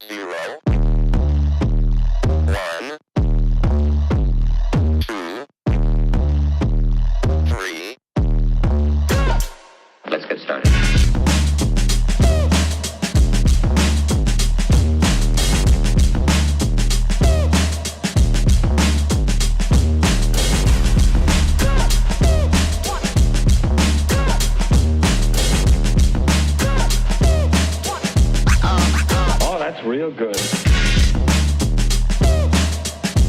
0, 1, 2, 3. Let's get started. Oh, that's real good.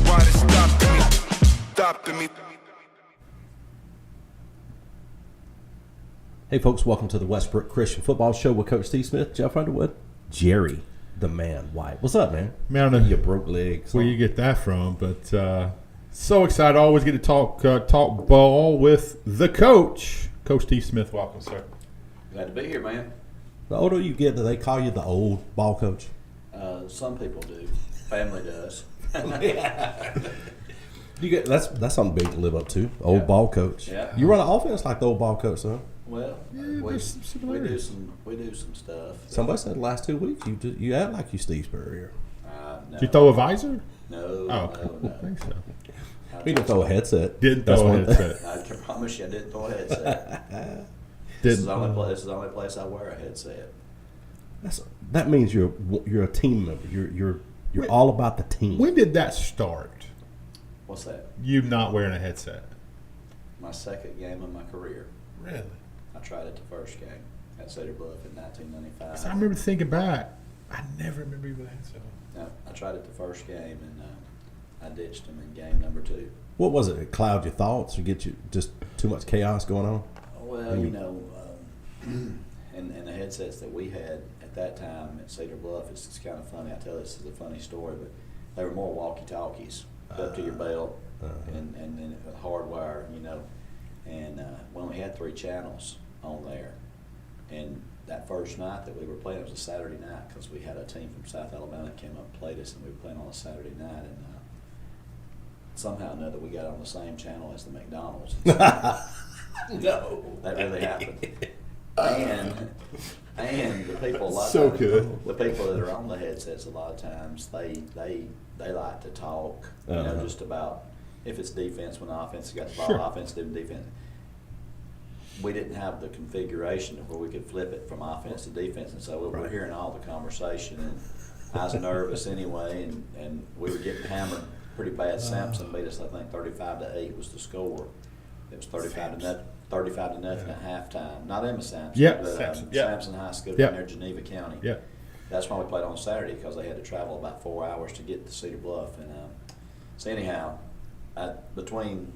Why they stopping me? Hey folks, welcome to the Westbrook Christian Football Show with Coach Steve Smith, Jeff Underwood, Jerry, the man White. What's up, man? Man, I don't know You broke legs. where you get that from, but so excited. I always get to talk ball with the coach. Coach Steve Smith, welcome, sir. Glad to be here, man. The older you get, do they call you the old ball coach? Some people do. Family does. You get that's something big to live up to. Old Yeah. ball coach. Yeah. You run an offense like the old ball coach, son. Well, there's some similarities. we do some stuff. Somebody said the last 2 weeks you act like you Steve Spurrier. No, Did you throw a visor? no, Oh, okay. no, I think so. He didn't throw a headset. Didn't That's throw a one- headset. I can promise you, I didn't throw a headset. This is Didn't. the only place I wear a headset. That means you're a team member. You're Wait. all about the team. When did that start? What's that? You not wearing a headset? My second game of my career. Really? I tried it the first game at Cedar Bluff in 1995. So I remember thinking back. I never remember you with a headset. No, I tried it the first game and I ditched him in game number 2. What was it? It cloud your thoughts or get you just too much chaos going on? Well, you know, and the headsets that we had at that time at Cedar Bluff, it's kind of funny. I tell this as a funny story, but they were more walkie-talkies up to your belt and then hardwire, you know. And we only had 3 channels on there. And that first night that we were playing, it was a Saturday night because we had a team from South Alabama that came up and played us, and we were playing on a Saturday night. And somehow or another, we got on the same channel as the McDonald's. No, that really happened. And the people, a lot So of times, good. the people that are on the headsets, a lot of times they like to talk, you know, just about if it's defense when the offense got the ball, Sure. offense doing defense. We didn't have the configuration where we could flip it from offense to defense, and so we were Right. hearing all the conversation. And I was nervous anyway, and we were getting hammered pretty bad. Samson beat us, I think, 35-8 was the score. It was 35 to nothing at halftime. Not Emma Sampson, Yep, but Sampson, yep. Sampson High School Yep. down near Geneva County. Yeah. That's why we played on Saturday, because they had to travel about 4 hours to get to Cedar Bluff. And so anyhow, between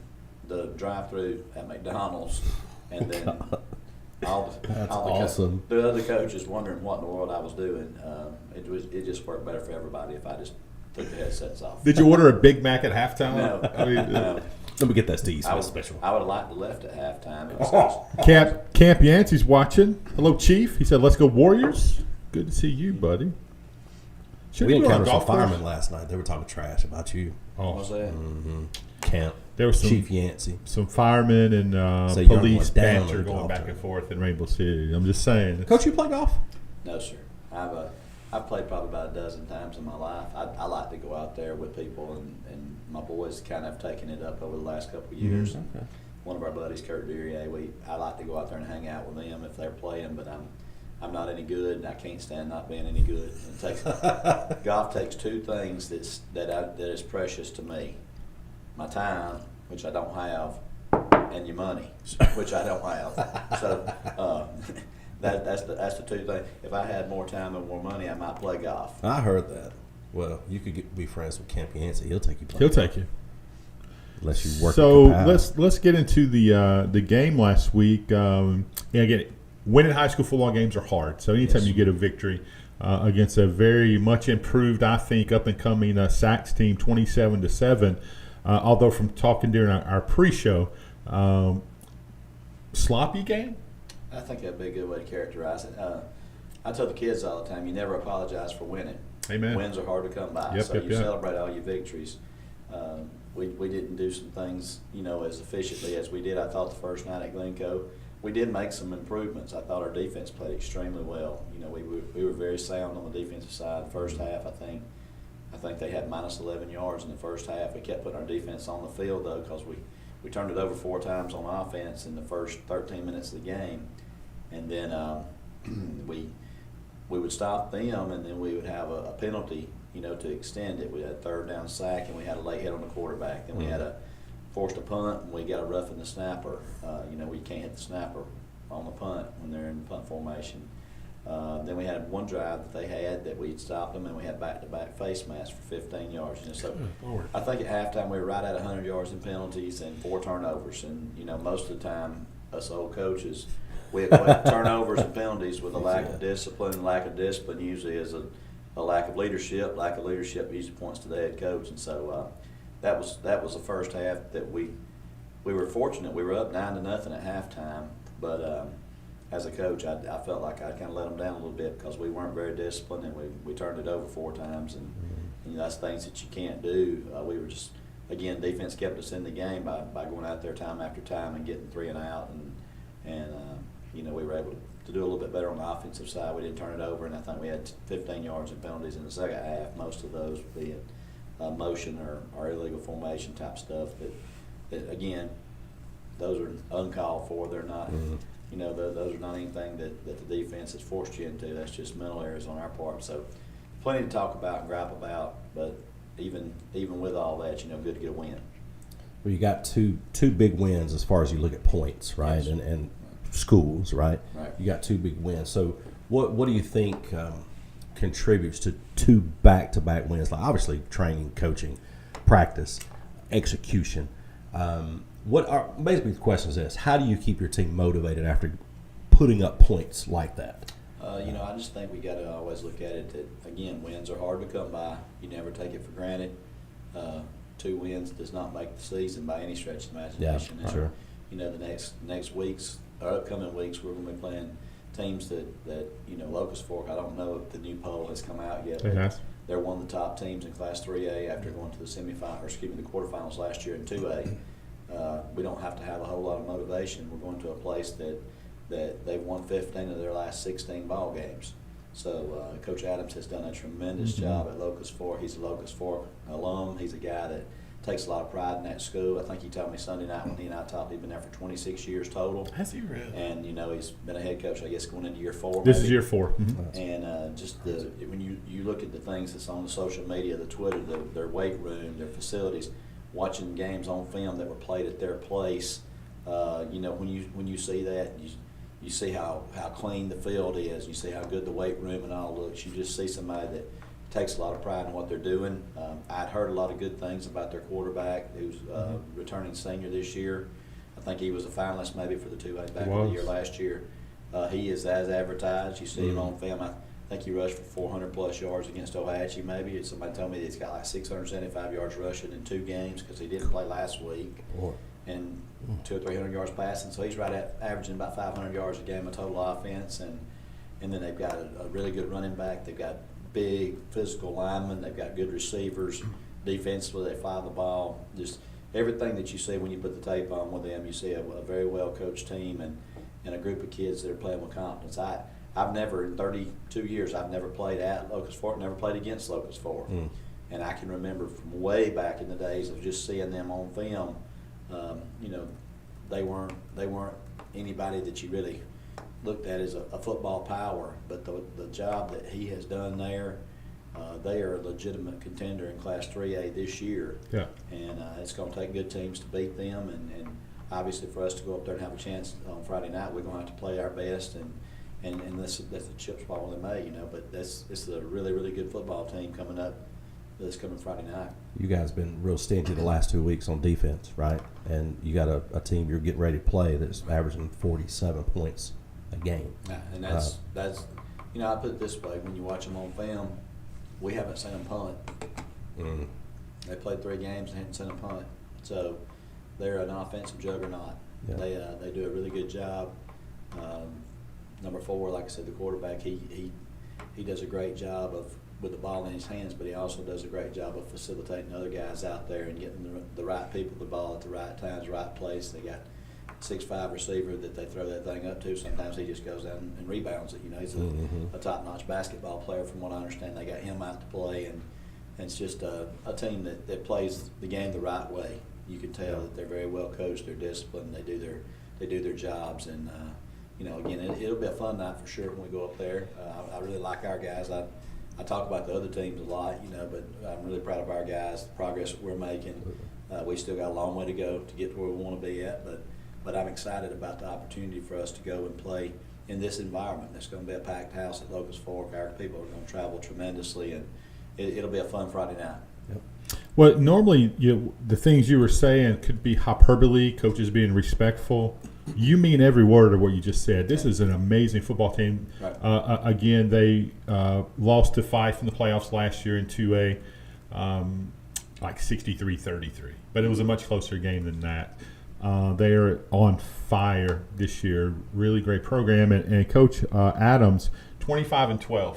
the drive-through at McDonald's and then That's all awesome. the other coaches wondering what in the world I was doing, it just worked better for everybody if I just took the headsets off. Did you order a Big Mac at halftime? No, I mean, no. Let me get that Steve I Smith would special. I would have liked to left at halftime. It was Camp Yancey's watching. Hello, Chief. He said, "Let's go Warriors." Good to see you, buddy. Should We we go on a encountered some golf course? firemen last night. They were talking trash about you. what was that? Camp. There was some Chief Yancey. some firemen and So you're police going down banter on the going golf back and tournament. forth in Rainbow City. I'm just saying. Coach, you play golf? No, sir. I've played probably about a dozen times in my life. I like to go out there with people, and my boys kind of have taken it up over the last couple of years. Okay. One of our buddies, Kurt Durier, I like to go out there and hang out with them if they're playing, but I'm not any good, and I can't stand not being any good. It takes, golf takes 2 things that is precious to me: my time, which I don't have, and your money, which I don't have. So that's the 2 things. If I had more time and more money, I might play golf. I heard that. Well, you could be friends with Camp Yancey. He'll take you. He'll take you. Unless you work. So at Kapow. let's get into the game last week. Again, winning high school football games are hard. So anytime Yes. you get a victory against a very much improved, I think, up and coming Sacs team, 27-7. Although from talking during our pre-show, sloppy game. I think that'd be a good way to characterize it. I tell the kids all the time, you never apologize for winning. Amen. Wins are hard to come by, Yep, so yep, you yep. celebrate all your victories. We didn't do some things, you know, as efficiently as we did. I thought the first night at Glencoe, we did make some improvements. I thought our defense played extremely well. You know, we were very sound on the defensive side. First half, I think they had minus 11 yards in the first half. We kept putting our defense on the field though, because we turned it over 4 times on offense in the first 13 minutes of the game, and then we would stop them, and then we would have a penalty, you know, to extend it. We had a third down sack, and we had a late hit on the quarterback. Then we had forced a punt, and we got a rough in the snapper. You know, we can't hit the snapper on the punt when they're in punt formation. Then we had one drive that they had that we'd stopped them, and we had back-to-back face masks for 15 yards. You know, so I think at halftime we were right at 100 yards in penalties and 4 turnovers. And, you know, most of the time, us old coaches, we equate turnovers and penalties with a lack of discipline. Lack of discipline usually is a lack of leadership. Lack of leadership usually points to the head coach. And so that was the first half that we were fortunate. We were up 9-0 at halftime, but as a coach, I felt like I kind of let them down a little bit because we weren't very disciplined, and we turned it over 4 times, and you know, that's things that you can't do. We were just, again, defense kept us in the game by going out there time after time and getting 3 and out, and you know, we were able to do a little bit better on the offensive side. We didn't turn it over, and I think we had 15 yards in penalties in the second half, most of those being motion or illegal formation type stuff that again, those are uncalled for. They're not, you know, those are not anything that the defense has forced you into. That's just mental errors on our part. So plenty to talk about and gripe about, but even with all that, you know, good to get a win. Well, you got two big wins as far as you look at points, right? Yes. And schools, right? Right. You got 2 big wins. So what do you think contributes to 2 back-to-back wins? Like obviously training, coaching, practice, execution. Basically the question is this: how do you keep your team motivated after putting up points like that? You know, I just think we got to always look at it that, again, wins are hard to come by. You never take it for granted. 2 wins does not make the season by any stretch of the imagination. Yeah, sure. You know, the next weeks, or upcoming weeks, we're going to be playing teams that you know, Locust Fork. I don't know if the new poll has come out yet. It has. They're one of the top teams in Class 3A after going to the the quarterfinals last year in 2A. We don't have to have a whole lot of motivation. We're going to a place that they've won 15 of their last 16 ball games. So Coach Adams has done a tremendous job at Locust Fork. He's a Locust Fork alum. He's a guy that takes a lot of pride in that school. I think he told me Sunday night when he and I talked, he's been there for 26 years total. Has he really? And, you know, he's been a head coach, I guess, going into year 4. This maybe. is year 4. And just when you look at the things that's on the social media, the Twitter, their weight room, their facilities, watching games on film that were played at their place, you know, when you see that, you see how clean the field is. You see how good the weight room and all looks. You just see somebody that takes a lot of pride in what they're doing. I'd heard a lot of good things about their quarterback, who's returning senior this year. I think he was a finalist maybe for the 2A back of the year last year. He is as advertised. You see him on film. I think he rushed for 400-plus yards against Ohatchee maybe. Somebody told me that he's got like 675 yards rushing in 2 games because he didn't play last week. Boy. And 200 or 300 yards passing. So he's right at averaging about 500 yards a game of total offense. And then they've got a really good running back. They've got big physical linemen. They've got good receivers. Defensively, they fly the ball. Just everything that you see when you put the tape on with them, you see a very well-coached team and a group of kids that are playing with confidence. I've never, in 32 years, I've never played at Locust Fork, never played against Locust Fork. And I can remember from way back in the days of just seeing them on film. You know, they weren't anybody that you really looked at as a football power, but the job that he has done there, they are a legitimate contender in Class 3A this year. Yeah. And it's going to take good teams to beat them, and obviously for us to go up there and have a chance on Friday night, we're going to have to play our best, and that's a chip spot in May, you know. But it's a really, really good football team coming up this coming Friday night. You guys been real stingy the last 2 weeks on defense, right? And you got a team you're getting ready to play that's averaging 47 points a game. And that's you know, I put it this way: when you watch them on film, we haven't seen them punt. They played 3 games and hadn't seen them punt, so they're an offensive juggernaut. Yeah. They do a really good job. Number 4, like I said, the quarterback, he does a great job with the ball in his hands, but he also does a great job of facilitating other guys out there and getting the right people the ball at the right times, right place. They got 6'5" receiver that they throw that thing up to. Sometimes he just goes down and rebounds it. You know, he's a top-notch basketball player. From what I understand, they got him out to play, and it's just a team that plays the game the right way. You can tell that they're very well coached, they're disciplined, they do their jobs, and you know, again, it'll be a fun night for sure when we go up there. I really like our guys. I talk about the other teams a lot, you know, but I'm really proud of our guys, the progress that we're making. We still got a long way to go to get to where we want to be at, but I'm excited about the opportunity for us to go and play in this environment. There's going to be a packed house at Locust Fork. Our people are going to travel tremendously, and it'll be a fun Friday night. Yep. Well, normally the things you were saying could be hyperbole, coaches being respectful. You mean every word of what you just said. This is an amazing football team. Right. Again, they lost to Fife in the playoffs last year in 2A, like 63-33. But it was a much closer game than that. They are on fire this year. Really great program. And Coach Adams, 25-12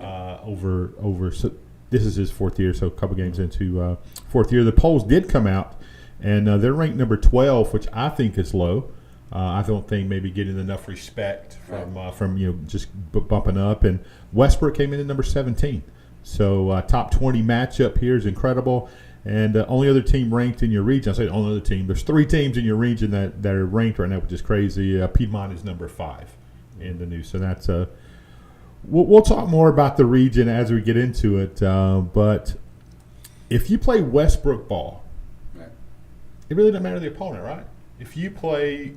over. So this is his fourth year, so a couple games into fourth year. The polls did come out, and they're ranked number 12, which I think is low. I don't think maybe getting enough respect from just bumping up. And Westbrook came in at number 17. So top 20 matchup here is incredible. And only other team ranked in your region, I say only other team, there's 3 teams in your region that are ranked right now, which is crazy. Piedmont is number 5 in the news. So that's we'll talk more about the region as we get into it. But if you play Westbrook ball, it really doesn't matter the opponent, right? If you play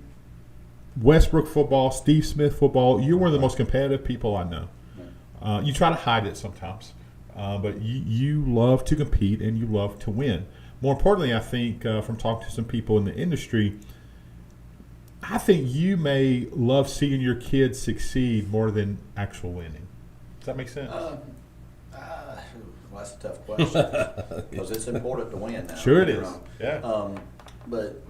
Westbrook football, Steve Smith football, you're one of the most competitive people I know. You try to hide it sometimes, but you love to compete and you love to win. More importantly, I think from talking to some people in the industry, I think you may love seeing your kids succeed more than actual winning. Does that make sense? Well, that's a tough question because it's important to win now. Sure it is. Yeah. But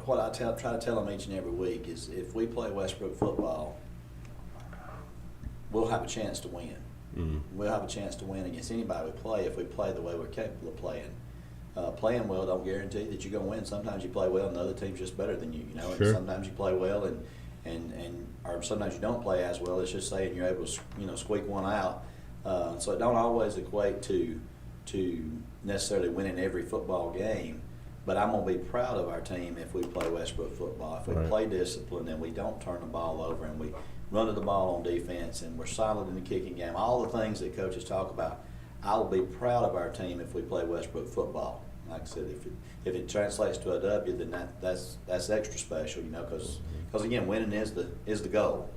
what I try to tell them each and every week is if we play Westbrook football, we'll have a chance to win. We'll have a chance to win against anybody we play if we play the way we're capable of playing. Playing well don't guarantee that you're going to win. Sometimes you play well and the other team's just better than you. You know, Sure. and sometimes you play well and or sometimes you don't play as well. It's just saying you're able to squeak one out. So it don't always equate to necessarily winning every football game. But I'm going to be proud of our team if we play Westbrook football. If we play discipline and we don't turn the ball over and we run to the ball on defense and we're solid in the kicking game, all the things that coaches talk about, I'll be proud of our team if we play Westbrook football. Like I said, if it translates to a W, then that's extra special, because again, winning is the goal.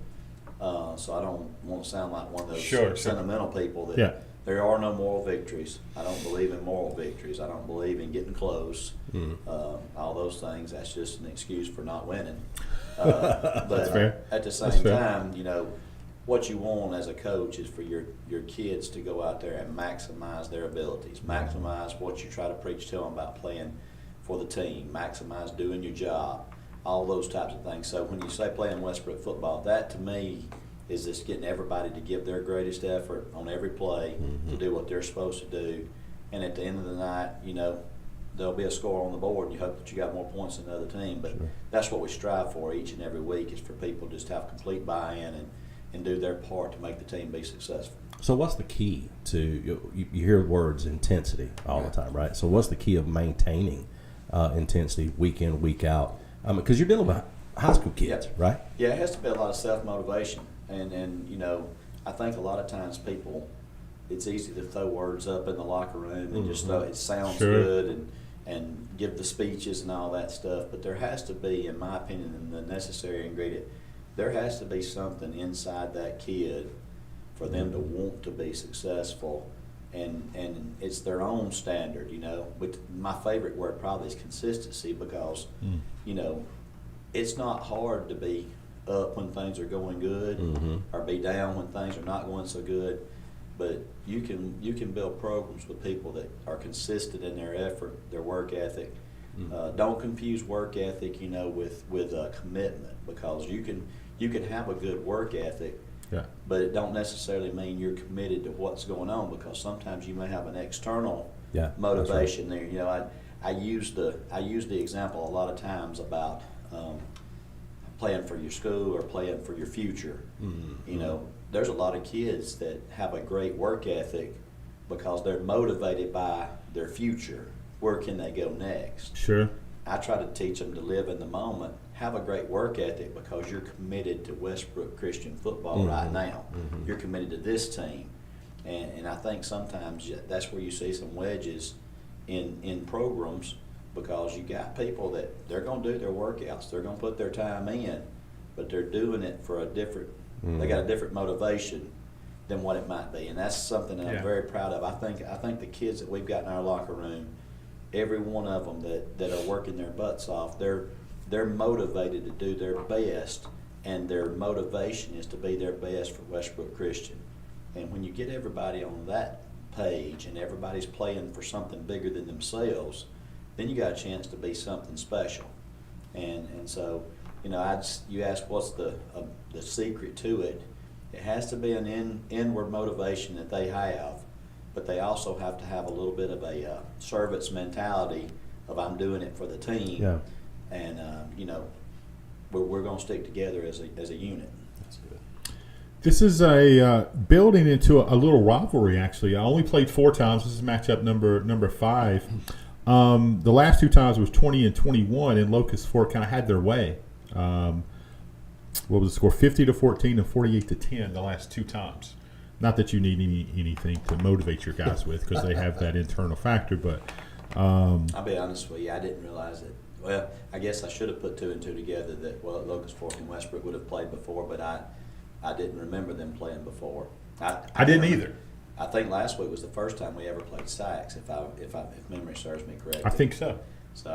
So I don't want to sound like one of those sentimental people that there are no moral victories. I don't believe in moral victories. I don't believe in getting close. All those things, that's just an excuse for not winning. But That's fair. At the same time, what you want as a coach is for your kids to go out there and maximize their abilities, maximize what you try to preach to them about playing for the team, maximize doing your job, all those types of things. So when you say playing Westbrook football, that to me is just getting everybody to give their greatest effort on every play to do what they're supposed to do. And at the end of the night, there'll be a score on the board, and you hope that you got more points than the other team. But that's what we strive for each and every week, is for people just to have complete buy-in and do their part to make the team be successful. So what's the key to, you hear words intensity all the time, right? So what's the key of maintaining intensity week in, week out? Because you're dealing with high school kids, right? Yeah, it has to be a lot of self-motivation. And I think a lot of times it's easy to throw words up in the locker room and just throw, it sounds good and give the speeches and all that stuff. But there has to be, in my opinion, the necessary ingredient, there has to be something inside that kid for them to want to be successful. And it's their own standard, But my favorite word probably is consistency, because, it's not hard to be up when things are going good or be down when things are not going so good. But you can build programs with people that are consistent in their effort, their work ethic. Don't confuse work ethic, with commitment, because you can have a good work ethic, but it don't necessarily mean you're committed to what's going on, because sometimes you may have an external motivation there. I use the example a lot of times about playing for your school or playing for your future. Mm-hmm. You know, there's a lot of kids that have a great work ethic because they're motivated by their future. Where can they go next? Sure. I try to teach them to live in the moment, have a great work ethic because you're committed to Westbrook Christian football right now. Mm-hmm. You're committed to this team. And I think sometimes that's where you see some wedges in programs because you got people that they're going to do their workouts, they're going to put their time in, but they're doing it for a different, they got a different motivation than what it might be. And that's something that I'm very proud of. I think the kids that we've got in our locker room, every one of them that are working their butts off, they're motivated to do their best, and their motivation is to be their best for Westbrook Christian. And when you get everybody on that page and everybody's playing for something bigger than themselves, then you got a chance to be something special. And so, you know, you ask what's the secret to it. It has to be an inward motivation that they have, but they also have to have a little bit of a servant's mentality of I'm doing it for the team. Yeah. And, you know, we're going to stick together as a unit. That's good. This is a building into a little rivalry. Actually, I only played 4 times. This is matchup number 5. The last 2 times was 20 and 21, and Locust Fork kind of had their way. What was the score? 50-14 and 48-10 the last 2 times. Not that you need anything to motivate your guys with because they have that internal factor. But I'll be honest with you, I didn't realize it. Well, I guess I should have put 2 and 2 together that Locust Fork and Westbrook would have played before, but I didn't remember them playing before. I didn't either. I think last week was the first time we ever played Sachs, if memory serves me correctly. I think so. So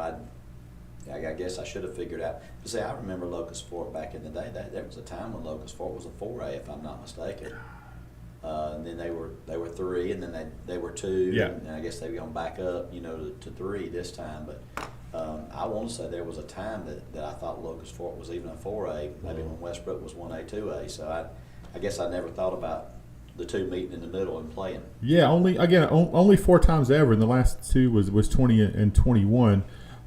I guess I should have figured out. But see, I remember Locust Fork back in the day. There was a time when Locust Fork was a 4A, if I'm not mistaken. And then they were 3, and then they were 2. Yeah. And I guess they've gone back up, you know, to 3 this time. But I want to say there was a time that I thought Locust Fork was even a 4A, maybe when Westbrook was 1A, 2A. So I guess I never thought about the 2 meeting in the middle and playing. Yeah, only 4 times ever, and the last 2 was 20 and 21.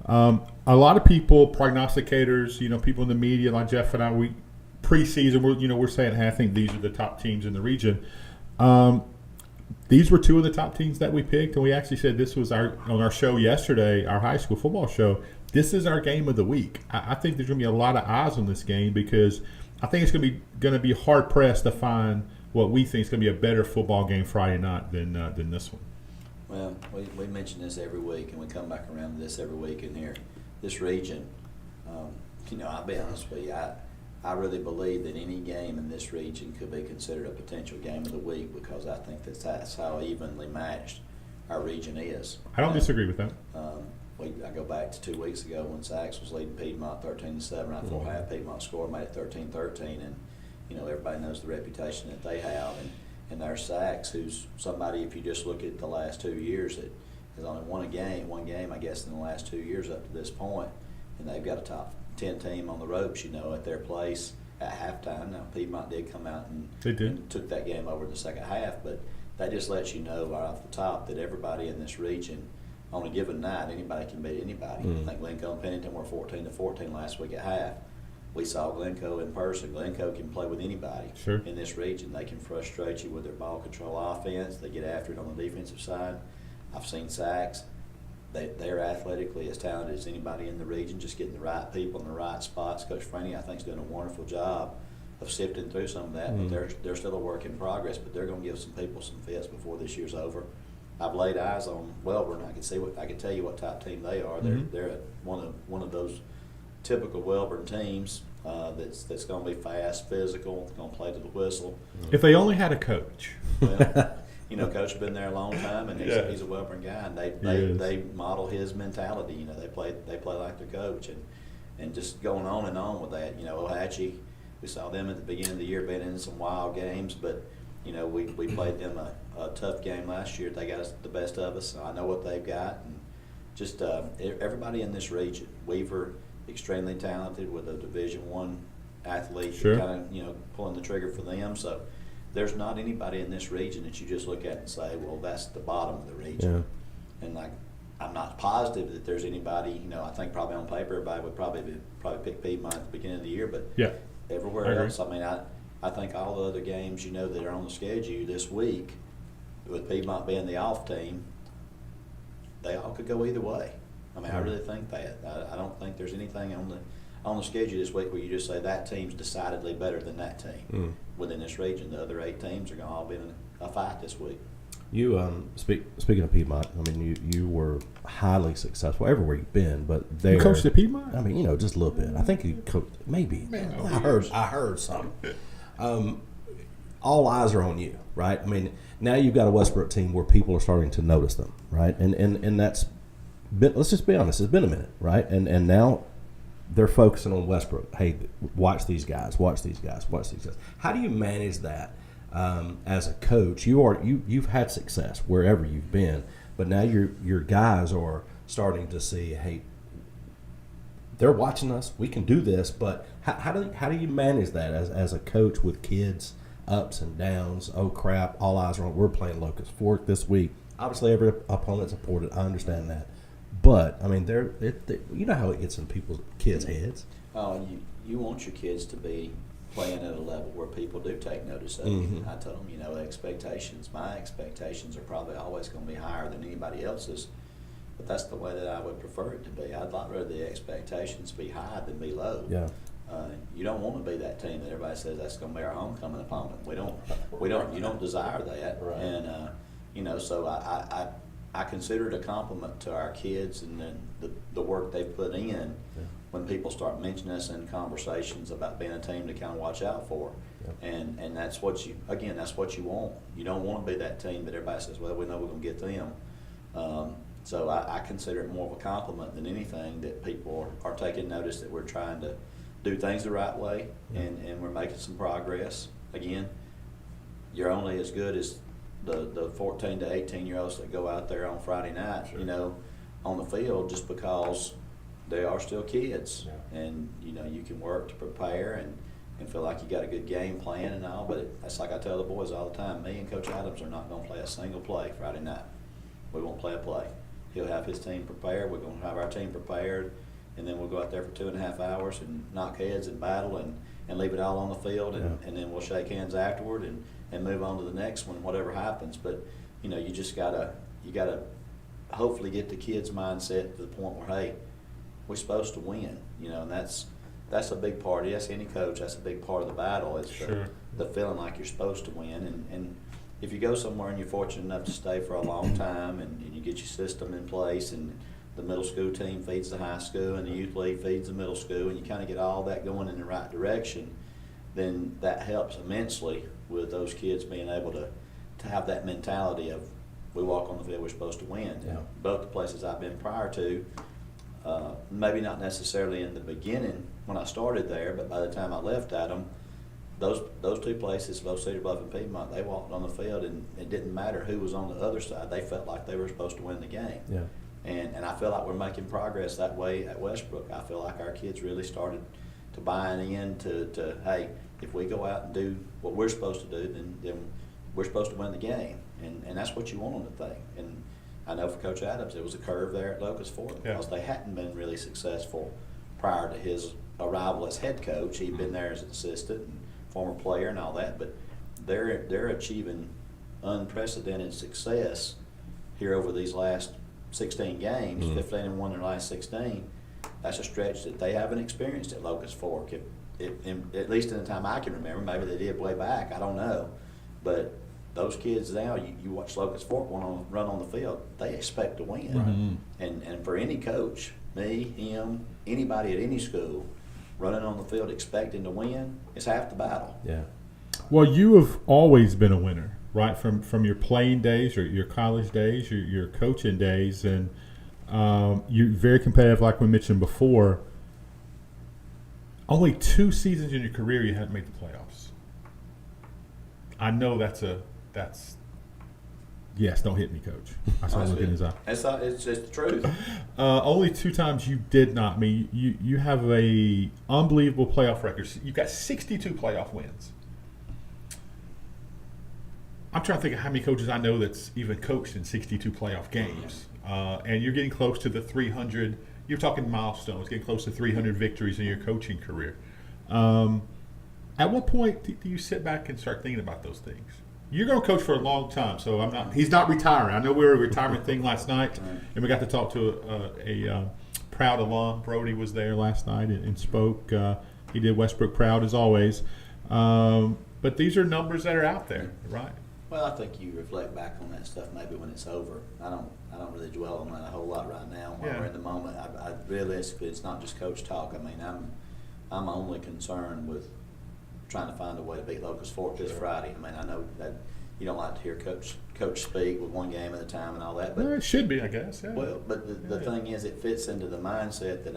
A lot of people, prognosticators, you know, people in the media like Jeff and I, we preseason, we're saying, hey, I think these are the top teams in the region. These were 2 of the top teams that we picked, and we actually said this was on our show yesterday, our high school football show. This is our game of the week. I think there's going to be a lot of eyes on this game because I think it's going to be hard pressed to find what we think is going to be a better football game Friday night than this one. Well, we mention this every week, and we come back around to this every week in here. This region, you know, I'll be honest with you, I really believe that any game in this region could be considered a potential game of the week because I think that's how evenly matched our region is. I don't disagree with that. I go back to 2 weeks ago when Sachs was leading Piedmont 13-7. I thought half Piedmont score made it 13-13, and you know everybody knows the reputation that they have. And there's Sachs, who's somebody, if you just look at the last 2 years, that has only won one game, I guess, in the last 2 years up to this point, and they've got a top 10 team on the ropes, you know, at their place at halftime. Now, Piedmont did come out and took that game over in the second half, but that just lets you know right off the top that everybody in this region, on a given night, anybody can beat anybody. I think Glencoe and Pennington were 14-14 last week at half. We saw Glencoe in person. Glencoe can play with anybody in this region. They can frustrate you with their ball control offense. They get after it on the defensive side. I've seen Sachs. They're athletically as talented as anybody in the region, just getting the right people in the right spots. Coach Franny, I think, is doing a wonderful job of sifting through some of that, but they're still a work in progress, but they're going to give some people some fits before this year's over. I've laid eyes on Welborn. I can tell you what type team they are. They're one of those typical Welborn teams that's going to be fast, physical, going to play to the whistle. If they only had a coach. Well, you know, Coach has been there a long time, and he's a Welborn guy, and they model his mentality. You know, they play like their coach, and just going on and on with that. You know, Ohatchee, we saw them at the beginning of the year being in some wild games, but you know, we played them a tough game last year. They got us the best of us. I know what they've got, and just everybody in this region. Weaver, extremely talented with a Division I athlete, kind of pulling the trigger for them. So there's not anybody in this region that you just look at and say, well, that's the bottom of the region. Yeah. And like I'm not positive that there's anybody. I think probably on paper everybody would probably pick Piedmont at the beginning of the year, but Yeah. everywhere else, I mean, I think all the other games that are on the schedule this week, with Piedmont being the off team, they all could go either way. I mean, I really think that. I don't think there's anything on the schedule this week where you just say that team's decidedly better than that team within this region. The other 8 teams are going to all be in a fight this week. You speaking of Piedmont, I mean, you were highly successful everywhere you've been, but there You coached at Piedmont? I mean, just a little bit. I think you coached maybe. I heard something. All eyes are on you, right? I mean, now you've got a Westbrook team where people are starting to notice them, right? And that's been, let's just be honest, it's been a minute, right? And now they're focusing on Westbrook. Hey, watch these guys, watch these guys, watch these guys. How do you manage that? As a coach, you've had success wherever you've been, but now your guys are starting to see, hey, they're watching us. We can do this, but how do you manage that as a coach with kids, ups and downs? Oh crap! All eyes are on. We're playing Locust Fork this week. Obviously, every opponent's important. I understand that, but I mean, you know how it gets in kids' heads. Oh, you want your kids to be playing at a level where people do take notice of you. I told them, expectations. My expectations are probably always going to be higher than anybody else's, but that's the way that I would prefer it to be. I'd like rather the expectations be high than be low. Yeah. You don't want to be that team that everybody says that's going to be our homecoming opponent. We don't. You don't desire that. Right. And so I consider it a compliment to our kids and then the work they put in. Yeah. When people start mentioning us in conversations about being a team to kind of watch out for. Yeah. And that's what you want. You don't want to be that team that everybody says, well, we know we're going to get them. So I consider it more of a compliment than anything that people are taking notice that we're trying to do things the right way. Yeah. And we're making some progress. Again, you're only as good as the 14 to 18-year-olds that go out there on Friday night, sure. On the field, just because they are still kids. Yeah. And you can work to prepare and feel like you got a good game plan and all, but that's like I tell the boys all the time, me and Coach Adams are not going to play a single play Friday night. We won't play a play. He'll have his team prepared, we're going to have our team prepared, and then we'll go out there for 2.5 hours and knock heads and battle and leave it all on the field, and then we'll shake hands afterward and move on to the next one, whatever happens. But you just gotta hopefully get the kids' mindset to the point where, hey, we're supposed to win, and that's a big part. Yes, any coach, that's a big part of the battle is sure. the feeling like you're supposed to win. And if you go somewhere and you're fortunate enough to stay for a long time and you get your system in place and the middle school team feeds the high school and the youth league feeds the middle school and you kind of get all that going in the right direction, then that helps immensely with those kids being able to have that mentality of we walk on the field, we're supposed to win. Yeah. Both the places I've been prior to, maybe not necessarily in the beginning when I started there, but by the time I left at them, those two places, both Cedar Bluff and Piedmont, they walked on the field and it didn't matter who was on the other side. They felt like they were supposed to win the game. Yeah. And I feel like we're making progress that way at Westbrook. I feel like our kids really started to buy in to hey, if we go out and do what we're supposed to do, then we're supposed to win the game. And that's what you want on the thing. And I know for Coach Adams, it was a curve there at Locust Fork because they hadn't been really successful prior to his arrival as head coach. He'd been there as an assistant and former player and all that, but they're achieving unprecedented success here over these last 16 games. 15 and won their last 16. That's a stretch that they haven't experienced at Locust Fork. At least in the time I can remember, maybe they did way back, I don't know. But those kids now, you watch Locust Fork run on the field, they expect to win. Right. And for any coach, me, him, anybody at any school, running on the field expecting to win, it's half the battle. Yeah. Well, you have always been a winner, right? From your playing days, your college days, your coaching days, and you're very competitive, like we mentioned before. Only 2 seasons in your career you hadn't made the playoffs. I know that's yes, don't hit me, Coach. I saw looking in his eye. It's just the truth. Only 2 times you did not. I mean, you have a unbelievable playoff record. You've got 62 playoff wins. I'm trying to think of how many coaches I know that's even coached in 62 playoff games. And you're getting close to the 300. You're talking milestones, getting close to 300 victories in your coaching career. At what point do you sit back and start thinking about those things? You're going to coach for a long time, so he's not retiring. I know we were a retirement thing last night, and we got to talk to a proud alum. Brody was there last night and spoke. He did Westbrook proud as always. But these are numbers that are out there, right? Well, I think you reflect back on that stuff maybe when it's over. I don't really dwell on that a whole lot right now when we're in the moment. I realistically, it's not just coach talk. I mean, I'm only concerned with trying to find a way to beat Locust Fork this Friday. I mean, I know that you don't like to hear coach speak with one game at a time and all that, but well, it should be, I guess. Yeah. Well, but the thing is, it fits into the mindset that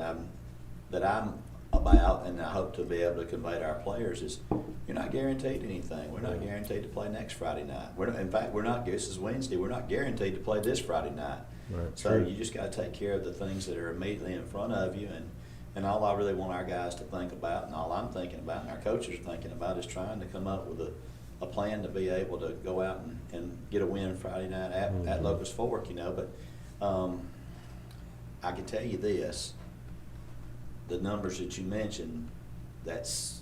I'm about, and I hope to be able to convey to our players is you're not guaranteed anything. We're not guaranteed to play next Friday night. In fact, we're not. This is Wednesday. We're not guaranteed to play this Friday night. Right. So you just got to take care of the things that are immediately in front of you, and all I really want our guys to think about, and all I'm thinking about, and our coaches are thinking about, is trying to come up with a plan to be able to go out and get a win Friday night at Locust Fork. But I can tell you this. The numbers that you mentioned, that's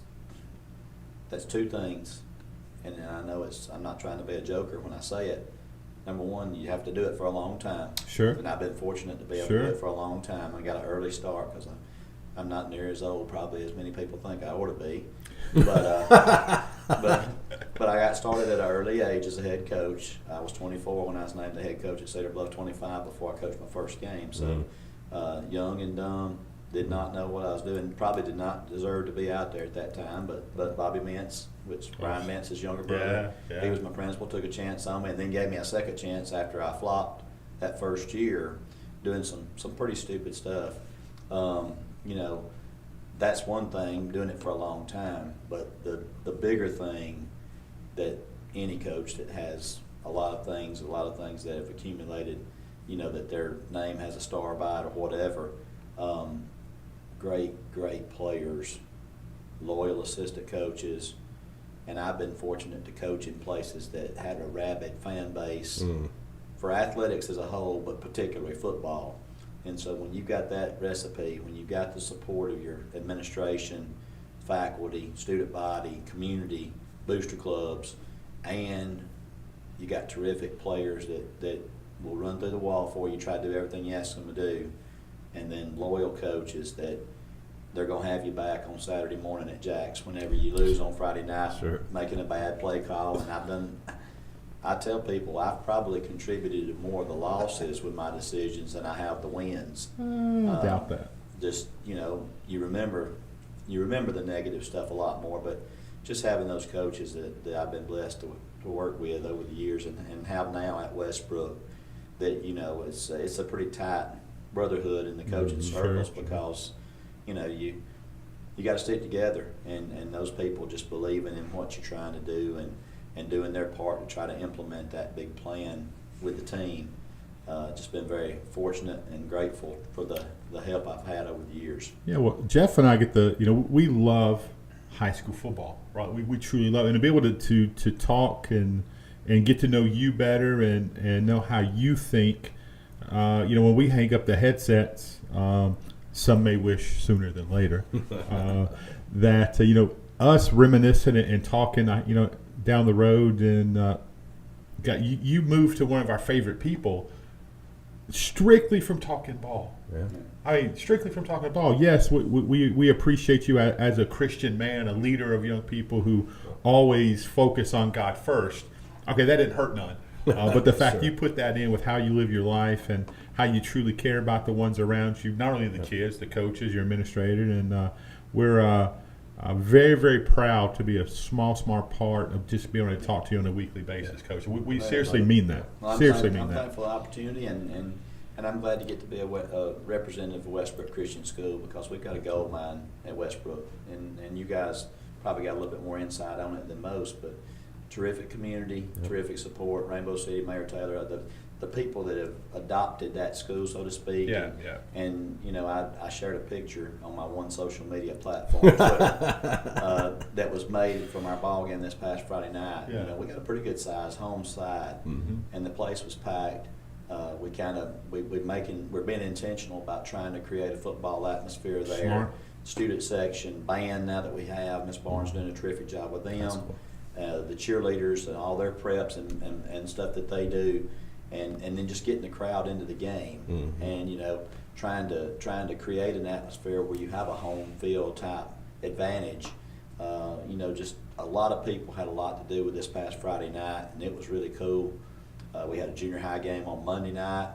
two things, and I know I'm not trying to be a joker when I say it. Number one, you have to do it for a long time. Sure. And I've been fortunate to be able to do it for a long time. I got an early start because I'm not near as old probably as many people think I ought to be, but but I got started at an early age as a head coach. I was 24 when I was named the head coach at Cedar Bluff. 25 before I coached my first game. So young and dumb. Did not know what I was doing. Probably did not deserve to be out there at that time. But Bobby Mintz, which Brian Mintz's younger brother, he was my principal, took a chance on me, and then gave me a second chance after I flopped that first year, doing some pretty stupid stuff. That's one thing, doing it for a long time. But the bigger thing that any coach that has a lot of things that have accumulated, that their name has a star by it or whatever. Great players, loyal assistant coaches, and I've been fortunate to coach in places that had a rabid fan base for athletics as a whole, but particularly football. And so when you've got that recipe, when you've got the support of your administration, faculty, student body, community, booster clubs, and you got terrific players that will run through the wall for you, try to do everything you ask them to do, and then loyal coaches that they're going to have you back on Saturday morning at Jack's whenever you lose on Friday night, making a bad play call. And I tell people I've probably contributed to more of the losses with my decisions than I have the wins. I doubt that. Just, you remember the negative stuff a lot more, but just having those coaches that I've been blessed to work with over the years and have now at Westbrook, that, it's a pretty tight brotherhood in the coaching circles because you got to stick together, and those people just believing in what you're trying to do and doing their part to try to implement that big plan with the team. Just been very fortunate and grateful for the help I've had over the years. Yeah, well, Jeff and I get we love high school football, right? We truly love it, and to be able to talk and get to know you better and know how you think. When we hang up the headsets, some may wish sooner than later, that, us reminiscing and talking, down the road, and you moved to one of our favorite people strictly from talking ball. Yeah. I mean, strictly from talking ball. Yes, we appreciate you as a Christian man, a leader of young people who always focus on God first. Okay, that didn't hurt none. But the fact you put that in with how you live your life and how you truly care about the ones around you, not only the kids, the coaches, your administrator, and we're very, very proud to be a small part of just being able to talk to you on a weekly basis, Coach. We seriously mean that. Well, I'm thankful for the opportunity, and I'm glad to get to be a representative of Westbrook Christian School, because we've got a gold mine at Westbrook, and you guys probably got a little bit more insight on it than most, but terrific community, terrific support. Rainbow City, Mayor Taylor, the people that have adopted that school, so to speak. Yeah, yeah. And I shared a picture on my one social media platform, Twitter, that was made from our ball game this past Friday night. Yeah. We got a pretty good size home side, and the place was packed. We're being intentional about trying to create a football atmosphere there. Smart. Student section, band now that we have, Miss Barnes doing a terrific job with them. That's cool. The cheerleaders and all their preps and stuff that they do, and then just getting the crowd into the game, and trying to create an atmosphere where you have a home field type advantage. Just a lot of people had a lot to do with this past Friday night, and it was really cool. We had a junior high game on Monday night,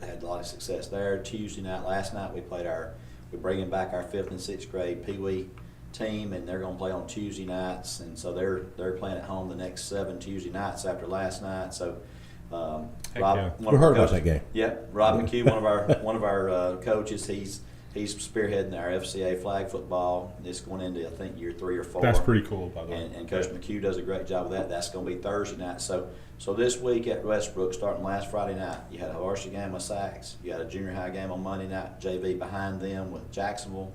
had a lot of success there. Tuesday night, last night, we're bringing back our 5th and 6th grade Pee Wee team, and they're going to play on Tuesday nights, and so they're playing at home the next 7 Tuesday nights after last night. So Rob, yeah. We heard about that game. Yeah, Rob McHugh, one of our coaches, he's spearheading our FCA flag football. It's going into, I think, year 3 or 4. That's pretty cool, by the way. And Coach McHugh does a great job with that. That's going to be Thursday night. So this week at Westbrook, starting last Friday night, you had a varsity game with Sachs. You had a junior high game on Monday night, JV behind them with Jacksonville,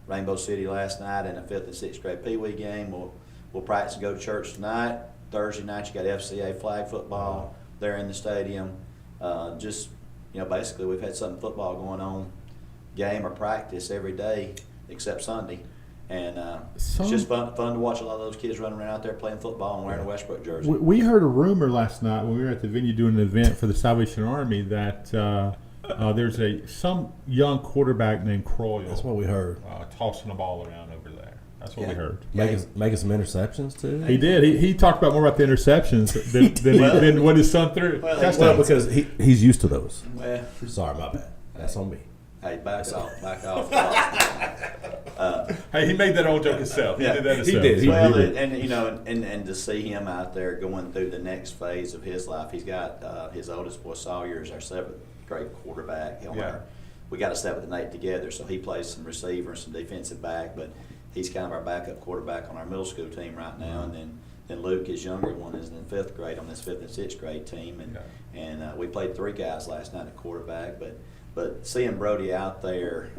Rainbow City last night, and a 5th and 6th grade Pee Wee game. We'll practice and go to church tonight. Thursday night, you got FCA flag football there in the stadium. Basically, we've had some football going on, game or practice every day except Sunday. And it's just fun to watch a lot of those kids running around out there playing football and wearing a Westbrook jersey. We heard a rumor last night when we were at the venue doing an event for the Salvation Army that there's some young quarterback named Croyle. That's what we heard. Tossing the ball around over there. That's what we heard. Making some interceptions too. He did. He talked about more about the interceptions than what his son threw. Well, because he's used to those. Well, Sorry, my bad. That's on me. hey, back off. Hey, he made that old joke himself. Yeah, he did that he himself. did. Well, did. and to see him out there going through the next phase of his life, he's got his oldest boy Sawyer is our 7th grade quarterback. We got a 7th and 8th together, so he plays some receiver and some defensive back, but he's kind of our backup quarterback on our middle school team right now. And then Luke, his younger one, is in 5th grade on this 5th and 6th grade team, and we played 3 guys last night at quarterback, but seeing Brody out there,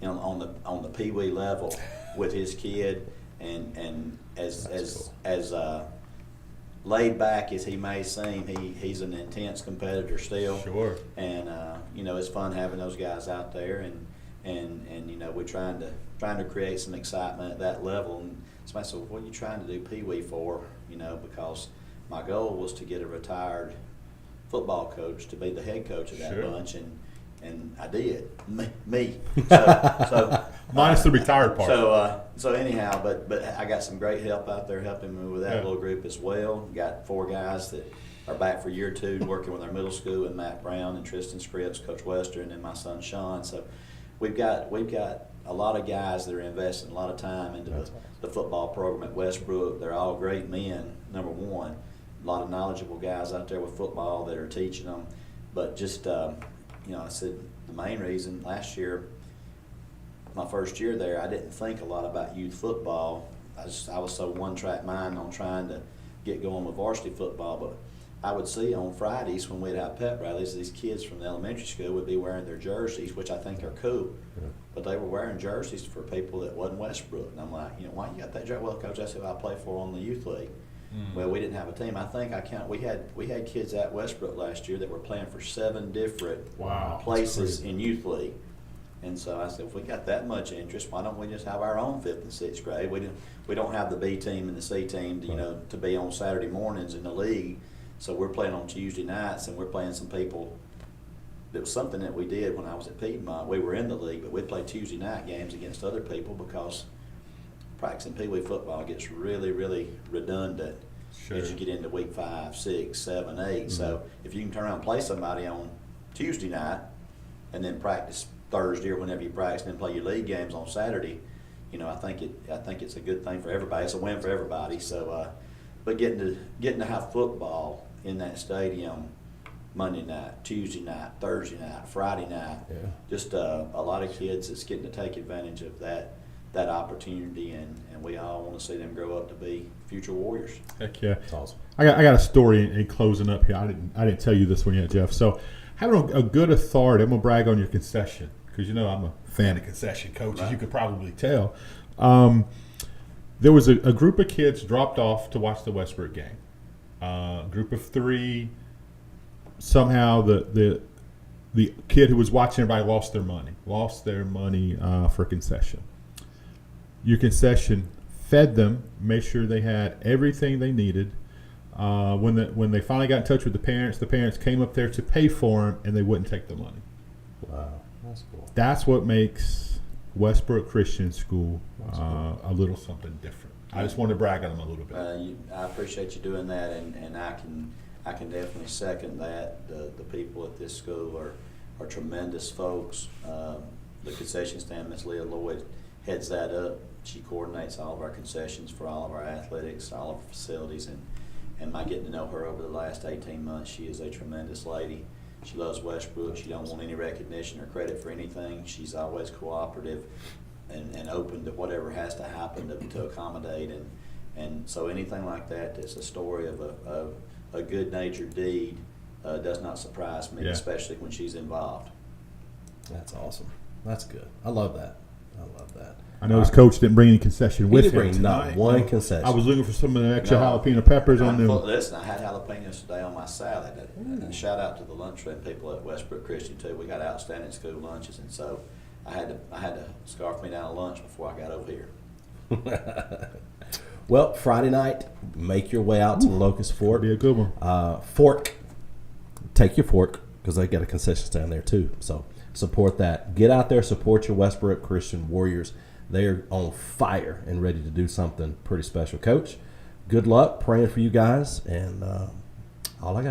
on the Pee Wee level with his kid, and as laid back as he may seem, he's an intense competitor still. Sure. And it's fun having those guys out there, and we're trying to create some excitement at that level. And somebody said, "What are you trying to do Pee Wee for?" Because my goal was to get a retired football coach to be the head coach of that Sure. bunch, and I did. Me. So Minus the retired part. So anyhow, but I got some great help out there helping me with that Yeah. little group as well. Got 4 guys that are back for year 2 working with our middle school, and Matt Brown and Tristan Scripps, Coach Wester, and then my son Sean. So we've got a lot of guys that are investing a lot of time into the football program at Westbrook. They're all great men, number one. A lot of knowledgeable guys out there with football that are teaching them. But just, I said the main reason last year, my first year there, I didn't think a lot about youth football. I was so one-track mind on trying to get going with varsity football. But I would see on Fridays when we'd have pep rallies, these kids from the elementary school would be wearing their jerseys, which I think are cool. Yeah. But they were wearing jerseys for people that wasn't Westbrook. And I'm like, why you got that jersey? Well, Coach, that's who I play for on the youth league. Well, we didn't have a team. I think we had kids at Westbrook last year that were playing for 7 different places in youth league. And so I said, if we got that much interest, why don't we just have our own 5th and 6th grade? We don't have the B team and the C team, to be on Saturday mornings in the league. So we're playing on Tuesday nights, and we're playing some people. It was something that we did when I was at Piedmont. We were in the league, but we'd play Tuesday night games against other people because practicing Pee Wee football gets really, really redundant as you get into week 5, 6, 7, 8. So if you can turn around and play somebody on Tuesday night and then practice Thursday or whenever you practice and then play your league games on Saturday, I think it's a good thing for everybody. It's a win for everybody. So, but getting to have football in that stadium Monday night, Tuesday night, Thursday night, Friday night, just a lot of kids that's getting to take advantage of that that opportunity, and we all want to see them grow up to be future warriors. Heck yeah. That's awesome. I got a story in closing up here. I didn't tell you this one yet, Jeff. So having a good authority, I'm gonna brag on your concession because I'm a fan of concession coaches. Right. You could probably tell. There was a group of kids dropped off to watch the Westbrook game. Group of 3. Somehow the kid who was watching everybody lost their money for concession. Your concession fed them, made sure they had everything they needed. When they finally got in touch with the parents came up there to pay for them, and they wouldn't take the money. Wow, that's cool. That's what makes Westbrook Christian School a little something different. I just wanted to brag on them a little bit. I appreciate you doing that, and I can definitely second that. The people at this school are tremendous folks. The concession stand, Ms. Leah Lloyd heads that up. She coordinates all of our concessions for all of our athletics, all of our facilities, and my getting to know her over the last 18 months, she is a tremendous lady. She loves Westbrook. She don't want any recognition or credit for anything. She's always cooperative and open to whatever has to happen to accommodate. And so anything like that's a story of a good-natured deed does not surprise me, Yeah. especially when she's involved. That's awesome. That's good. I love that. I know his coach didn't bring any concession with didn't him bring tonight. not one concession. I was looking for some of the extra No. jalapeno peppers on them. Listen, I had jalapenos today on my salad. And shout out to the lunchroom people at Westbrook Christian too. We got outstanding school lunches, and so I had to scarf me down a lunch before I got over here. Well, Friday night, make your way out to the Locust Fork. Be a good one. Fork. Take your fork because they got a concession stand there too. So support that. Get out there, support your Westbrook Christian Warriors. They are on fire and ready to do something pretty special. Coach, good luck. Praying for you guys, and all I got.